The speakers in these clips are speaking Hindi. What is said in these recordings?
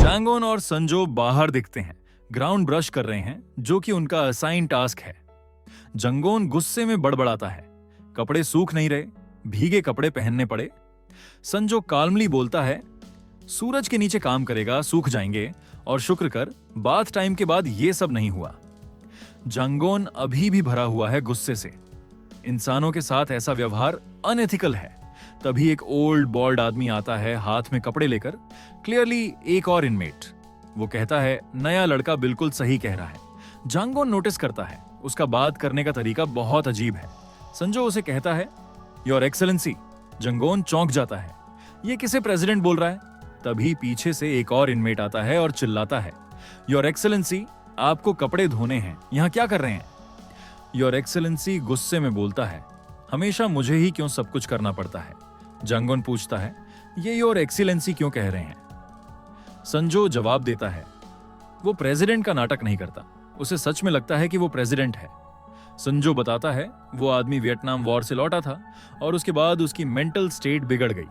जांगोन और संजो बाहर दिखते हैं, ग्राउंड ब्रश कर रहे हैं, जो कि उनका असाइन टास्क है। जंगोन गुस्से में बड़बड़ाता है, कपड़े सूख नहीं रहे, भीगे कपड़े पहनने पड़े। संजो काल्मली बोलता है, सूरज के नीचे काम करेगा, सूख जाएंगे, और शुक्र कर बाथ टाइम के बाद ये सब नहीं हुआ। जंगोन अभी भी भरा हुआ है गुस्से से। इंसानों के साथ ऐसा व्यवहार अनएथिकल है। तभी एक ओल्ड बॉल्ड आदमी आता है, हाथ में कपड़े लेकर, क्लियरली एक और इनमेट। वो कहता है, नया लड़का बिल्कुल सही कह रहा है। जांगोन नोटिस करता है, उसका बात करने का तरीका बहुत अजीब है। संजो उसे कहता है, योर एक्सेलेंसी। जंगोन चौंक जाता है, ये किसे प्रेसिडेंट बोल रहा है? तभी पीछे से एक और इनमेट आता है और चिल्लाता है, योर एक्सेलेंसी, आपको कपड़े धोने हैं, यहां क्या कर रहे हैं? योर एक्सेलेंसी गुस्से में बोलता है, हमेशा मुझे ही क्यों सब कुछ करना पड़ता है? जंगोन पूछता है, ये योर एक्सीलेंसी क्यों कह रहे हैं? संजो जवाब देता है, वो प्रेसिडेंट का नाटक नहीं करता, उसे सच में लगता है कि वो प्रेसिडेंट है। संजो बताता है, वो आदमी वियतनाम वॉर से लौटा था और उसके बाद उसकी मेंटल स्टेट बिगड़ गई।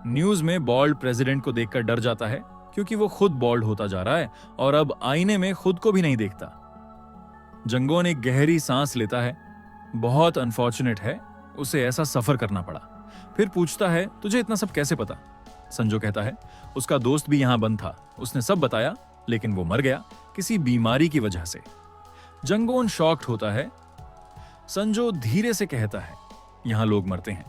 न्यूज में बॉल्ड प्रेसिडेंट को देखकर डर जाता है, क्योंकि वो खुद बॉल्ड होता जा रहा है और अब आईने में खुद को भी नहीं देखता। जंगोन एक गहरी सांस लेता है, बहुत अनफॉर्चुनेट है उसे ऐसा सफर करना पड़ा। फिर पूछता है, तुझे इतना सब कैसे पता? संजो कहता है, उसका दोस्त भी यहां बंद था, उसने सब बताया, लेकिन वो मर गया किसी बीमारी की वजह से। जंगोन शॉक्ड होता है। संजो धीरे से कहता है, यहां लोग मरते हैं,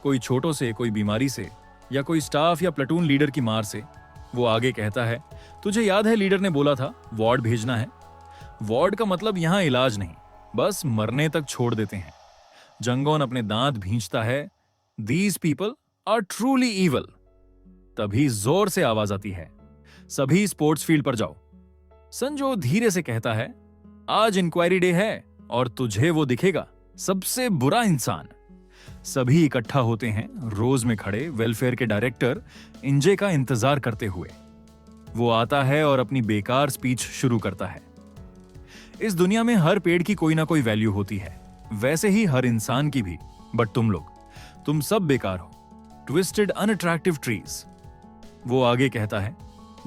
कोई छोटों से, कोई बीमारी से, या कोई स्टाफ या प्लेटून लीडर की मार से। वो आगे कहता है, तुझे याद है लीडर ने बोला था वार्ड भेजना है? वार्ड का मतलब यहां इलाज नहीं, बस मरने तक छोड़ देते हैं। जंगोन अपने दांत भींचता है, These people are truly evil। तभी जोर से आवाज आती है, सभी स्पोर्ट्स फील्ड पर जाओ। संजो धीरे से कहता है, आज इंक्वायरी डे है और तुझे वो दिखेगा, सबसे बुरा इंसान। सभी इकट्ठा होते हैं, रोज में खड़े वेलफेयर के डायरेक्टर इंजे का इंतजार करते हुए। वो आता है और अपनी बेकार स्पीच शुरू करता है। इस दुनिया में हर पेड़ की कोई ना कोई वैल्यू होती है, वैसे ही हर इंसान की भी, बट तुम सब बेकार हो, ट्विस्टेड अनअट्रैक्टिव ट्रीज। वो आगे कहता है,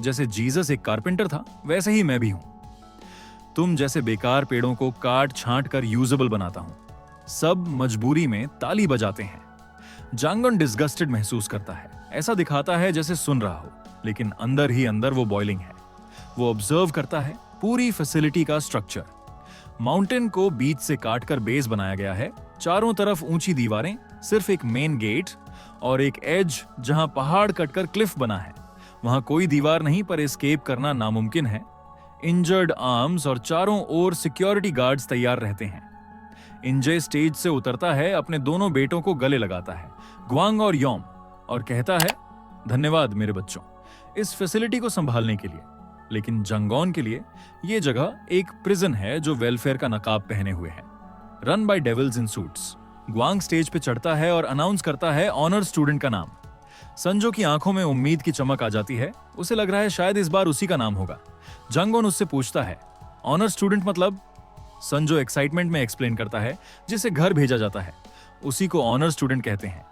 जैसे जीसस एक कारपेंटर था, वैसे ही मैं भी हूं। तुम जैसे बेकार पेड़ों को काट छांट कर यूजेबल बनाता हूं। सब मजबूरी में ताली बजाते हैं। जांगन डिस्गस्टेड महसूस करता है, ऐसा दिखाता है जैसे सुन रहा हो, लेकिन अंदर ही अंदर वो बॉइलिंग है। वो ऑब्जर्व करता है पूरी फैसिलिटी का स्ट्रक्चर। माउंटेन को बीच से काटकर बेस बनाया गया है, चारों तरफ ऊंची दीवारें, सिर्फ एक मेन गेट और एक एज जहां पहाड़ कटकर क्लिफ बना है। वहां कोई दीवार नहीं, पर एस्केप करना नामुमकिन है। इंजर्ड आर्म्स और चारों ओर सिक्योरिटी गार्ड्स तैयार रहते हैं। इंजे स्टेज से उतरता है, अपने दोनों बेटों को गले लगाता है, ग्वांग और योम, और कहता है, धन्यवाद मेरे बच्चों, इस फैसिलिटी को संभालने के लिए। लेकिन जंगोन के लिए यह जगह एक प्रिजन है जो वेलफेयर का नकाब पहने हुए है, run by devils in suits. Gwang stage पे चढ़ता है और अनाउंस करता है ऑनर स्टूडेंट का नाम। संजो की आंखों में उम्मीद की चमक आ जाती है, उसे लग रहा है शायद इस बार उसी का नाम होगा। जंगोन उससे पूछता है, ऑनर स्टूडेंट मतलब? संजो एक्साइटमेंट में एक्सप्लेन करता है, जिसे घर भेजा जाता है, उसी को ऑनर स्टूडेंट कहते हैं।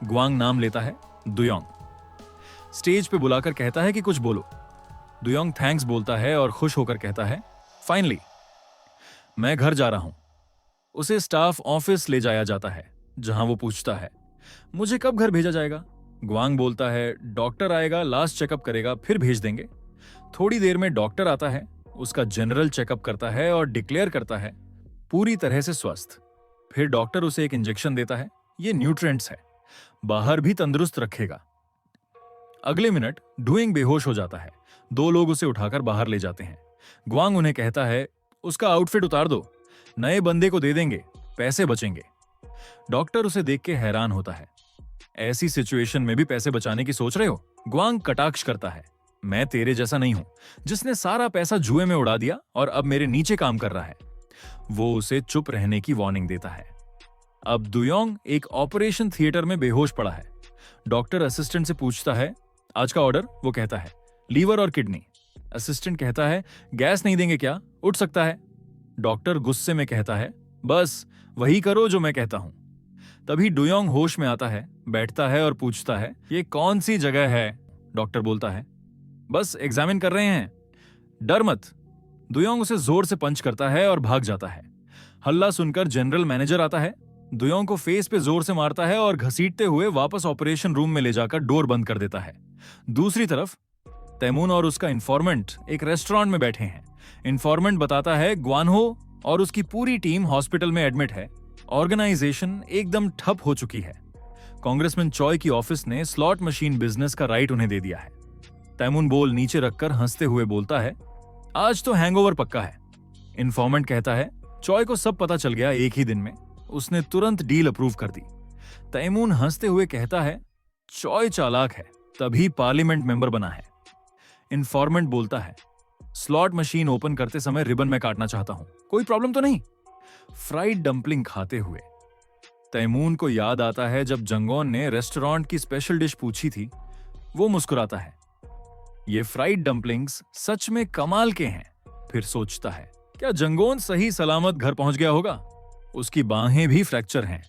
ग्वांग नाम लेता है, दुयोंग। स्टेज पे बुलाकर कहता है कि कुछ बोलो। दुयोंग थैंक्स बोलता है और खुश होकर कहता है, फाइनली मैं घर जा रहा हूं। उसे स्टाफ ऑफिस ले जाया जाता है, जहां वो पूछता है, मुझे कब घर भेजा जाएगा? ग्वांग बोलता है, डॉक्टर आएगा, लास्ट चेकअप करेगा, फिर भेज देंगे। थोड़ी देर में डॉक्टर आता है, उसका जनरल चेकअप करता है और डिक्लेयर करता है पूरी तरह से स्वस्थ। फिर डॉक्टर उसे एक इंजेक्शन देता है, ये न्यूट्रिएंट्स है, बाहर भी तंदुरुस्त रखेगा। अगले मिनट डुइंग बेहोश हो जाता है। दो लोग उसे उठाकर बाहर ले जाते हैं। ग्वांग उन्हें कहता है, उसका आउटफिट उतार दो, नए बंदे को दे देंगे, पैसे बचेंगे। डॉक्टर उसे देख के हैरान होता है, ऐसी सिचुएशन में भी पैसे बचाने की सोच रहे हो? ग्वांग कटाक्ष करता है, मैं तेरे जैसा नहीं हूं, जिसने सारा पैसा जुए में उड़ा दिया और अब मेरे नीचे काम कर रहा है। वो उसे चुप रहने की वार्निंग देता है। अब दुयोंग एक ऑपरेशन थिएटर में बेहोश पड़ा है। डॉक्टर असिस्टेंट से पूछता है, आज का ऑर्डर? वो कहता है, लीवर और किडनी। असिस्टेंट कहता है, गैस नहीं देंगे क्या? उठ सकता है। डॉक्टर गुस्से में कहता है, बस वही करो जो मैं कहता हूं। तभी डुयोंग होश में आता है, बैठता है और पूछता है, ये कौन सी जगह है? डॉक्टर बोलता है, बस एग्जामिन कर रहे हैं, डर मत। दुयोंग उसे जोर से पंच करता है और भाग जाता है। हल्ला सुनकर जनरल मैनेजर आता है, दुयोंग को फेस पे जोर से मारता है और घसीटते हुए वापस ऑपरेशन रूम में ले जाकर डोर बंद कर देता है। दूसरी तरफ तैमून और उसका इन्फॉर्मेंट एक रेस्टोरेंट में बैठे हैं। इन्फॉर्मेंट बताता है ग्वानहो और उसकी पूरी टीम हॉस्पिटल में एडमिट है। ऑर्गेनाइजेशन एकदम ठप हो चुकी है। कांग्रेसमैन चॉय की ऑफिस ने स्लॉट मशीन बिजनेस का राइट उन्हें दे दिया है। तैमून बोल नीचे रखकर हंसते हुए बोलता है, आज तो हैंगओवर पक्का है। इन्फॉर्मेंट कहता है, चॉय को सब पता चल गया एक ही दिन में, उसने तुरंत डील अप्रूव कर दी। तैमून हंसते हुए कहता है, चॉय चालाक है, तभी पार्लियामेंट मेंबर बना है। इन्फॉर्मेंट बोलता है, स्लॉट मशीन ओपन करते समय रिबन में काटना चाहता हूं, कोई प्रॉब्लम तो नहीं? फ्राइड डंपलिंग खाते हुए तैमून को याद आता है जब जंगोन ने रेस्टोरेंट की स्पेशल डिश पूछी थी। वो मुस्कुराता है, ये फ्राइड डंपलिंग्स सच में कमाल के हैं। फिर सोचता है, क्या जंगोन सही सलामत घर पहुंच गया होगा? उसकी बाहें भी फ्रैक्चर हैं।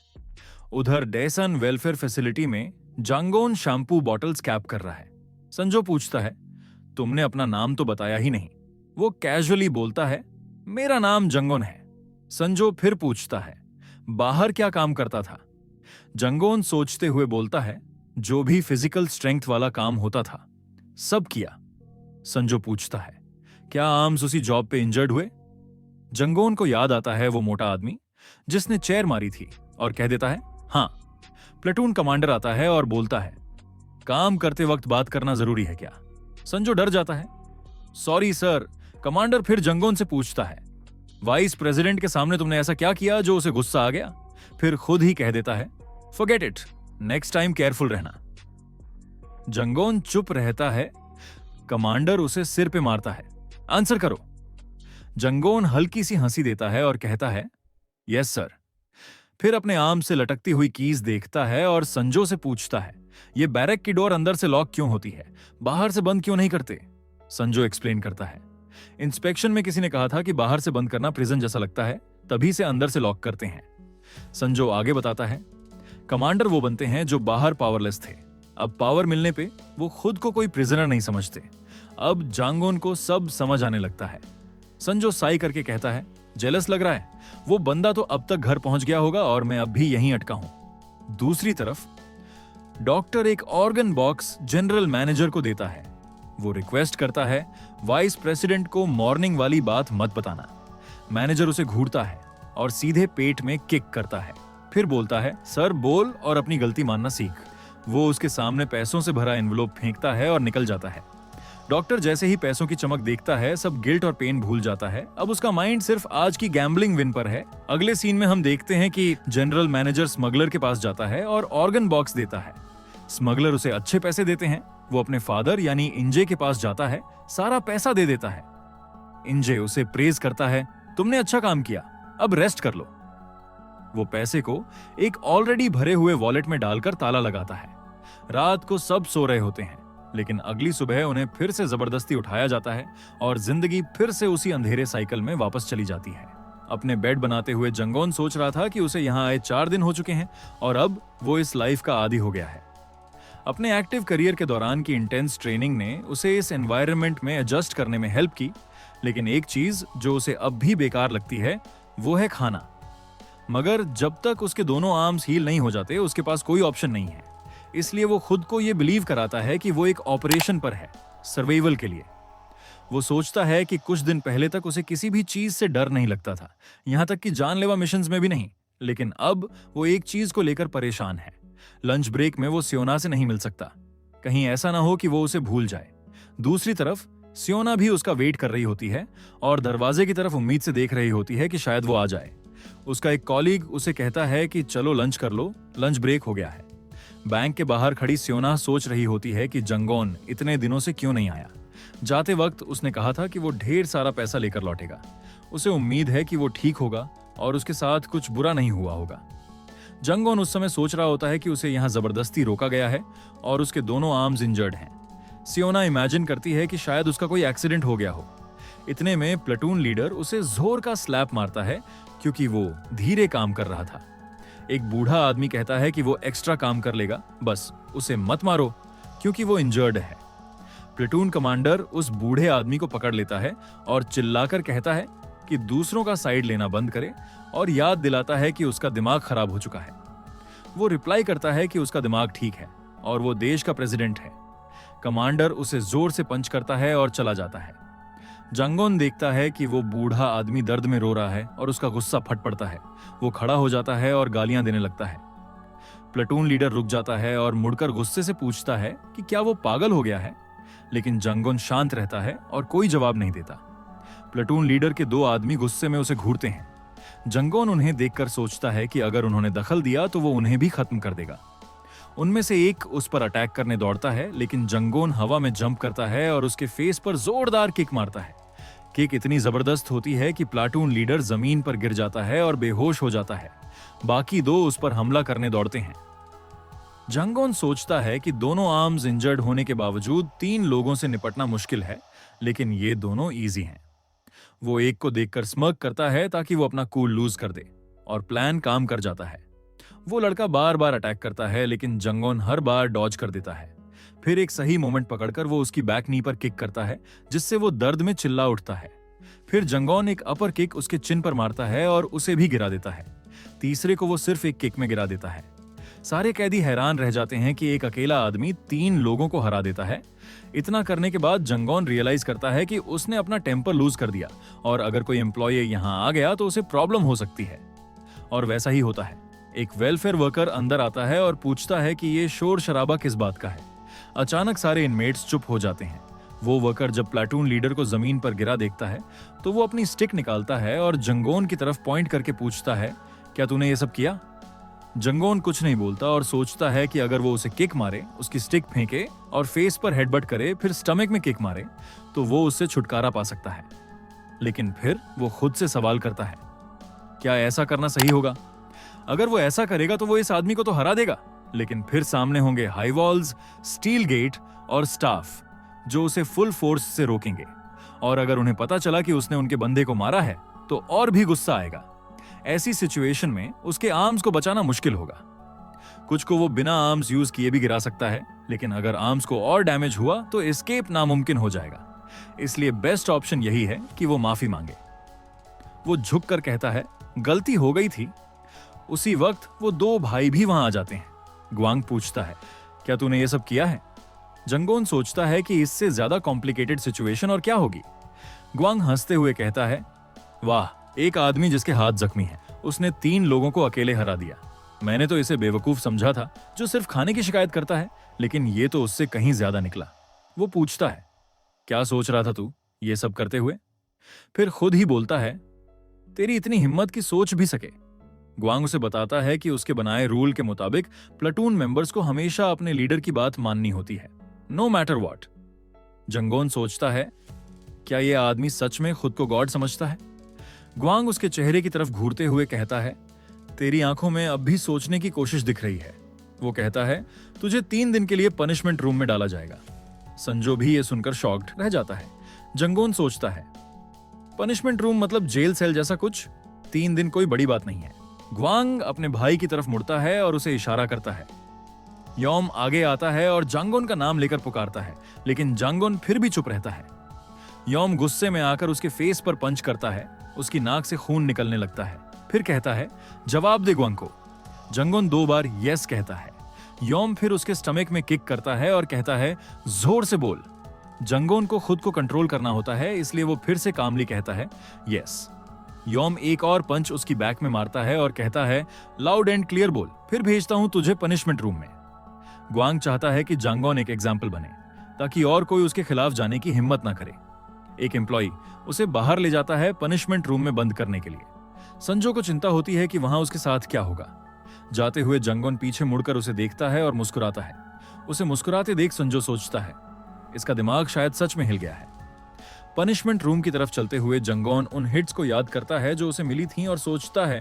उधर डेसन वेलफेयर फैसिलिटी में जंगोन शैम्पू बॉटल्स कैप कर रहा है। संजो पूछता है, तुमने अपना नाम तो बताया ही नहीं। वो कैजुअली बोलता है, मेरा नाम जंगोन है। संजो फिर पूछता है, बाहर क्या काम करता था? जंगोन सोचते हुए बोलता है, जो भी फिजिकल स्ट्रेंथ वाला काम होता था सब किया। संजो पूछता है, क्या आर्म्स उसी जॉब पे इंजर्ड हुए? जंगोन को याद आता है वो मोटा आदमी जिसने चेयर मारी थी और कह देता है, हाँ। प्लेटून कमांडर आता है और बोलता है, काम करते वक्त बात करना जरूरी है क्या? संजो डर जाता है, सॉरी सर। कमांडर फिर जंगोन से पूछता है, वाइस प्रेसिडेंट के सामने तुमने ऐसा क्या किया जो उसे गुस्सा आ गया? फिर खुद ही कह देता है, forget it, next time careful रहना। जंगोन चुप रहता है। कमांडर उसे सिर पे मारता है, आंसर करो। जंगोन हल्की सी हंसी देता है और कहता है, यस सर। फिर अपने आर्म से लटकती हुई कीज देखता है और संजो से पूछता है, ये बैरक की डोर अंदर से लॉक क्यों होती है, बाहर से बंद क्यों नहीं करते? संजो एक्सप्लेन करता है, इंस्पेक्शन में किसी ने कहा था कि बाहर से बंद करना प्रिजन जैसा लगता है, तभी से अंदर से लॉक करते हैं। संजो आगे बताता है, कमांडर वो बनते हैं जो बाहर पावरलेस थे, अब पावर मिलने पे वो खुद को कोई प्रिजनर नहीं समझते। अब जांगोन को सब समझ आने लगता है। संजो साई करके कहता है, जेलस लग रहा है, वो बंदा तो अब तक घर पहुंच गया होगा और मैं अब भी यहीं अटका हूं। दूसरी तरफ डॉक्टर एक ऑर्गन बॉक्स जनरल मैनेजर को देता है। वो रिक्वेस्ट करता है, वाइस प्रेसिडेंट को मॉर्निंग वाली बात मत बताना। मैनेजर उसे घूरता है और सीधे पेट में किक करता है। फिर बोलता है, सर बोल और अपनी गलती मानना सीख। वो उसके सामने पैसों से भरा एनवलप फेंकता है और निकल जाता है। डॉक्टर जैसे ही पैसों की चमक देखता है, सब गिल्ट और पेन भूल जाता है। अब उसका माइंड सिर्फ आज की गैम्बलिंग विन पर है। अगले सीन में हम देखते हैं कि जनरल मैनेजर स्मगलर के पास जाता है और ऑर्गन बॉक्स देता है। स्मगलर उसे अच्छे पैसे देते हैं। वो अपने फादर यानी इंजे के पास जाता है, सारा पैसा दे देता है। इंजे उसे प्रेज करता है, तुमने अच्छा काम किया, अब रेस्ट कर लो। वो पैसे को एक ऑलरेडी भरे हुए वॉलेट में डालकर ताला लगाता है। रात को सब सो रहे होते हैं, लेकिन अगली सुबह उन्हें फिर से जबरदस्ती उठाया जाता है और जिंदगी फिर से उसी अंधेरे साइकिल में वापस चली जाती है। अपने बेड बनाते हुए जंगोन सोच रहा था कि उसे यहाँ आए 4 दिन हो चुके हैं और अब वो इस लाइफ का आदी हो गया है। अपने एक्टिव करियर के दौरान की इंटेंस ट्रेनिंग ने उसे इस एनवायरनमेंट में एडजस्ट करने में हेल्प की, लेकिन एक चीज जो उसे अब भी बेकार लगती है वो है खाना। मगर जब तक उसके दोनों आर्म्स हील नहीं हो जाते उसके पास कोई ऑप्शन नहीं है। इसलिए वो खुद को ये बिलीव कराता है कि वो एक ऑपरेशन पर है, सर्वाइवल के लिए। वो सोचता है कि कुछ दिन पहले तक उसे किसी भी चीज से डर नहीं लगता था, यहां तक कि जानलेवा मिशंस में भी नहीं। लेकिन अब वो एक चीज को लेकर परेशान है, लंच ब्रेक में वो सियोना से नहीं मिल सकता। कहीं ऐसा ना हो कि वो उसे भूल जाए। दूसरी तरफ सियोना भी उसका वेट कर रही होती है और दरवाजे की तरफ उम्मीद से देख रही होती है कि शायद वो आ जाए। उसका एक कॉलीग उसे कहता है कि चलो लंच कर लो, लंच ब्रेक हो गया है। बैंक के बाहर खड़ी सियोना सोच रही होती है कि जंगोन इतने दिनों से क्यों नहीं आया। जाते वक्त उसने कहा था कि वो ढेर सारा पैसा लेकर लौटेगा। उसे उम्मीद है कि वो ठीक होगा और उसके साथ कुछ बुरा नहीं हुआ होगा। जंगोन उस समय सोच रहा होता है कि उसे यहाँ जबरदस्ती रोका गया है और उसके दोनों आर्म्स इंजर्ड हैं। सियोना इमेजिन करती है कि शायद उसका कोई एक्सीडेंट हो गया हो। इतने में प्लेटून लीडर उसे जोर का स्लैप मारता है क्योंकि वो धीरे काम कर रहा था। एक बूढ़ा आदमी कहता है कि वो एक्स्ट्रा काम कर लेगा, बस उसे मत मारो क्योंकि वो इंजर्ड है। प्लेटून कमांडर उस बूढ़े आदमी को पकड़ लेता है और चिल्लाकर कहता है कि दूसरों का साइड लेना बंद करे और याद दिलाता है कि उसका दिमाग खराब हो चुका है। वो रिप्लाई करता है कि उसका दिमाग ठीक है और वो देश का प्रेसिडेंट है। कमांडर उसे जोर से पंच करता है और चला जाता है। जंगोन देखता है कि वो बूढ़ा आदमी दर्द में रो रहा है और उसका गुस्सा फट पड़ता है। वो खड़ा हो जाता है और गालियां देने लगता है। प्लेटून लीडर रुक जाता है और मुड़कर गुस्से से पूछता है कि क्या वो पागल हो गया है, लेकिन जंगोन शांत रहता है और कोई जवाब नहीं देता। प्लेटून लीडर के दो आदमी गुस्से में उसे घूरते हैं। जंगोन उन्हें देखकर सोचता है कि अगर उन्होंने दखल दिया तो वो उन्हें भी खत्म कर देगा। उनमें से एक उस पर अटैक करने दौड़ता है, लेकिन जंगोन हवा में जंप करता है और उसके फेस पर जोरदार किक मारता है। किक इतनी जबरदस्त होती है कि प्लाटून लीडर जमीन पर गिर जाता है और बेहोश हो जाता है। बाकी दो उस पर हमला करने दौड़ते हैं। जंगोन सोचता है कि दोनों आर्म्स इंजर्ड होने के बावजूद 3 लोगों से निपटना मुश्किल है, लेकिन ये दोनों इजी हैं। वो एक को देखकर स्मर्क करता है ताकि वो अपना कूल लूज कर दे, और प्लान काम कर जाता है। वो लड़का बार बार अटैक करता है, लेकिन जंगोन हर बार डॉज कर देता है। फिर एक सही मोमेंट पकड़कर वो उसकी बैक नी पर किक करता है, जिससे वो दर्द में चिल्ला उठता है। फिर जंगोन एक अपर किक उसके चिन पर मारता है और उसे भी गिरा देता है। तीसरे को वो सिर्फ एक किक में गिरा देता है। सारे कैदी हैरान रह जाते हैं कि एक अकेला आदमी 3 लोगों को हरा देता है। इतना करने के बाद जंगोन रियलाइज करता है कि उसने अपना टेम्पर लूज कर दिया और अगर कोई एम्प्लॉय यहां आ गया तो उसे प्रॉब्लम हो सकती है। और वैसा ही होता है। एक वेलफेयर वर्कर अंदर आता है और पूछता है कि ये शोर शराबा किस बात का है। अचानक सारे इनमेट्स चुप हो जाते हैं। वो वर्कर जब प्लाटून लीडर को जमीन पर गिरा देखता है तो वो अपनी स्टिक निकालता है और जंगोन की तरफ पॉइंट करके पूछता है, क्या तूने ये सब किया? जंगोन कुछ नहीं बोलता और सोचता है कि अगर वो उसे किक मारे, उसकी स्टिक फेंके और फेस पर हेडबट करे, फिर स्टमक में किक मारे, तो वो उससे छुटकारा पा सकता है। लेकिन फिर वो खुद से सवाल करता है, क्या ऐसा करना सही होगा? अगर वो ऐसा करेगा तो वो इस आदमी को तो हरा देगा, लेकिन फिर सामने होंगे हाई वॉल्स, स्टील गेट और स्टाफ जो उसे फुल फोर्स से रोकेंगे। और अगर उन्हें पता चला कि उसने उनके बंदे को मारा है तो और भी गुस्सा आएगा। ऐसी सिचुएशन में उसके आर्म्स को बचाना मुश्किल होगा। कुछ को वो बिना आर्म्स यूज किए भी गिरा सकता है, लेकिन अगर आर्म्स को और डैमेज हुआ तो एस्केप नामुमकिन हो जाएगा। इसलिए बेस्ट ऑप्शन यही है कि वो माफी मांगे। वो झुककर कहता है, गलती हो गई थी। उसी वक्त वो 2 भाई भी वहां आ जाते हैं। ग्वांग पूछता है, क्या तूने ये सब किया है? जंगोन सोचता है कि इससे ज्यादा कॉम्प्लिकेटेड सिचुएशन और क्या होगी। ग्वांग हंसते हुए कहता है, वाह, एक आदमी जिसके हाथ जख्मी हैं, उसने 3 लोगों को अकेले हरा दिया। मैंने तो इसे बेवकूफ समझा था जो सिर्फ खाने की शिकायत करता है, लेकिन ये तो उससे कहीं ज्यादा निकला। वो पूछता है, क्या सोच रहा था तू ये सब करते हुए? फिर खुद ही बोलता है, तेरी इतनी हिम्मत की सोच भी सके। ग्वांग उसे बताता है कि उसके बनाए रूल के मुताबिक प्लाटून मेंबर्स को हमेशा अपने लीडर की बात माननी होती है, नो मैटर व्हाट। जंगोन सोचता है, क्या यह आदमी सच में खुद को गॉड समझता है? ग्वांग उसके चेहरे की तरफ घूरते हुए कहता है, तेरी आंखों में अब भी सोचने की कोशिश दिख रही है। वो कहता है, तुझे 3 दिन के लिए पनिशमेंट रूम में डाला जाएगा। संजो भी ये सुनकर शॉक्ड रह जाता है। जंगोन सोचता है, पनिशमेंट रूम मतलब जेल सेल जैसा कुछ? 3 दिन कोई बड़ी बात नहीं है। ग्वांग अपने भाई की तरफ मुड़ता है और उसे इशारा करता है। योम आगे आता है और जांगोन का नाम लेकर पुकारता है, लेकिन जांगोन फिर भी चुप रहता है। योम गुस्से में आकर उसके फेस पर पंच करता है। उसकी नाक से खून निकलने लगता है। फिर कहता है, जवाब दे ग्वांग को। जंगोन 2 बार यस कहता है। योम फिर उसके स्टमक में किक करता है और कहता है, जोर से बोल। जंगोन को खुद को कंट्रोल करना होता है, इसलिए वो फिर से कामली कहता है, यस। योम एक और पंच उसकी बैक में मारता है और कहता है, लाउड एंड क्लियर बोल, फिर भेजता हूं तुझे पनिशमेंट रूम में। ग्वांग चाहता है कि जांगोन एक एग्जाम्पल बने, ताकि और कोई उसके खिलाफ जाने की हिम्मत ना करे। एक एम्प्लॉय उसे बाहर ले जाता है पनिशमेंट रूम में बंद करने के लिए। संजो को चिंता होती है कि वहां उसके साथ क्या होगा। जाते हुए जंगोन पीछे मुड़कर उसे देखता है और मुस्कुराता है। उसे मुस्कुराते देख संजो सोचता है, इसका दिमाग शायद सच में हिल गया है। पनिशमेंट रूम की तरफ चलते हुए जंगोन उन हिट्स को याद करता है जो उसे मिली थी और सोचता है,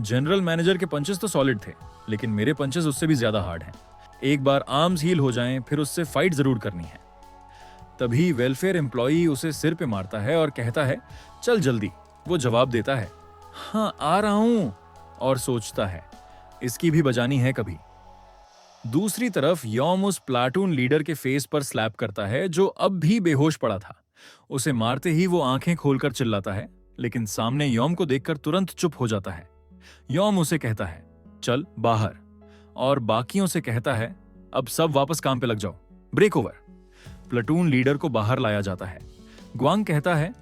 जनरल मैनेजर के पंचेस तो सॉलिड थे, लेकिन मेरे पंचेस उससे भी ज्यादा हार्ड हैं। एक बार आर्म्स हील हो जाएं, फिर उससे फाइट जरूर करनी है। तभी वेलफेयर एम्प्लॉई उसे सिर पे मारता है और कहता है, चल जल्दी। वो जवाब देता है, हाँ आ रहा हूं, और सोचता है, इसकी भी बजानी है कभी। दूसरी यॉम यौम उस प्लाटून लीडर के फेस पर स्लैप करता है जो अब भी बेहोश पड़ा था। उसे मारते ही वो आंखें खोलकर चिल्लाता है, लेकिन सामने यौम को देखकर तुरंत चुप हो जाता है। यौम उसे कहता है, चल बाहर, और बाकियों से कहता है, अब सब वापस काम पे लग जाओ, ब्रेक ओवर। प्लाटून लीडर को बाहर लाया जाता है। ग्वांग कहता है,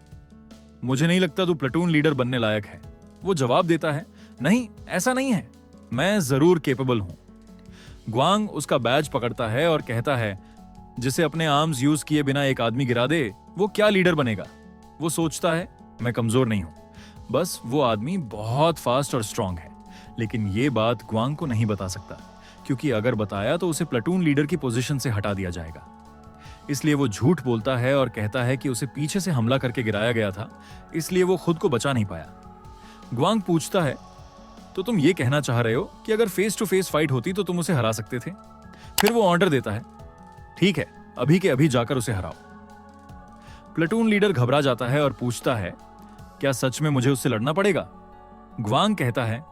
मुझे नहीं लगता तू प्लाटून लीडर बनने लायक है। वो जवाब देता है, नहीं ऐसा नहीं है, मैं जरूर केपेबल हूं। ग्वांग उसका बैज पकड़ता है और कहता है, जिसे अपने आर्म्स यूज किए बिना एक आदमी गिरा दे वो क्या लीडर बनेगा। वो सोचता है, मैं कमजोर नहीं हूं, बस वो आदमी बहुत फास्ट और स्ट्रांग है। लेकिन ये बात ग्वांग को नहीं बता सकता, क्योंकि अगर बताया तो उसे प्लाटून लीडर की पोजीशन से हटा दिया जाएगा। इसलिए वो झूठ बोलता है और कहता है कि उसे पीछे से हमला करके गिराया गया था, इसलिए वो खुद को बचा नहीं पाया। ग्वांग पूछता है, तो तुम ये कहना चाह रहे हो कि अगर फेस टू फेस फाइट होती तो तुम उसे हरा सकते थे? फिर वो ऑर्डर देता है, ठीक है, अभी के अभी जाकर उसे हराओ। प्लाटून लीडर घबरा जाता है और पूछता है, क्या सच में मुझे उससे लड़ना पड़ेगा? ग्वांग कहता है,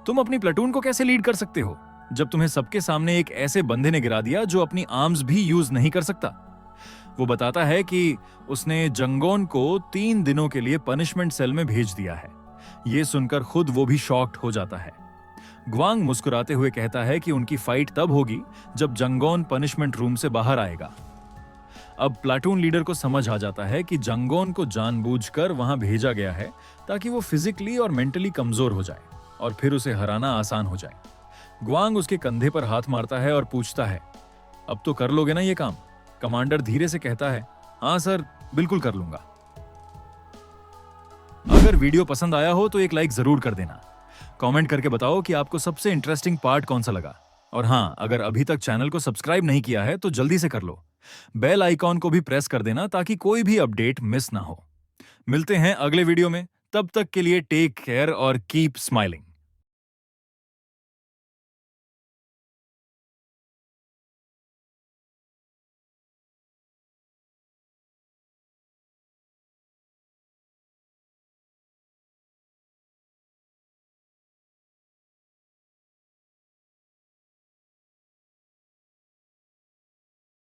तुम अपनी प्लाटून को कैसे लीड कर सकते हो जब तुम्हें सबके सामने एक ऐसे बंदे ने गिरा दिया जो अपनी आर्म्स भी यूज नहीं कर सकता? वो बताता है कि उसने जंगोन को 3 दिनों के लिए पनिशमेंट सेल में भेज दिया है। ये सुनकर खुद वो भी शॉक्ड हो जाता है। ग्वांग मुस्कुराते हुए कहता है कि उनकी फाइट तब होगी जब जंगोन पनिशमेंट रूम से बाहर आएगा। अब प्लाटून लीडर को समझ आ जाता है कि जंगोन को जानबूझकर वहां भेजा गया है ताकि वो फिजिकली और मेंटली कमजोर हो जाए और फिर उसे हराना आसान हो जाए। ग्वांग उसके कंधे पर हाथ मारता है और पूछता है, अब तो कर लोगे ना ये काम? कमांडर धीरे से कहता है, हाँ सर, बिल्कुल कर लूंगा। अगर वीडियो पसंद आया हो तो एक लाइक जरूर कर देना। कमेंट करके बताओ कि आपको सबसे इंटरेस्टिंग पार्ट कौन सा लगा। और हाँ, अगर अभी तक चैनल को सब्सक्राइब नहीं किया है तो जल्दी से कर लो। बेल आइकॉन को भी प्रेस कर देना ताकि कोई भी अपडेट मिस ना हो। मिलते हैं अगले वीडियो में, तब तक के लिए टेक केयर और कीप स्माइलिंग।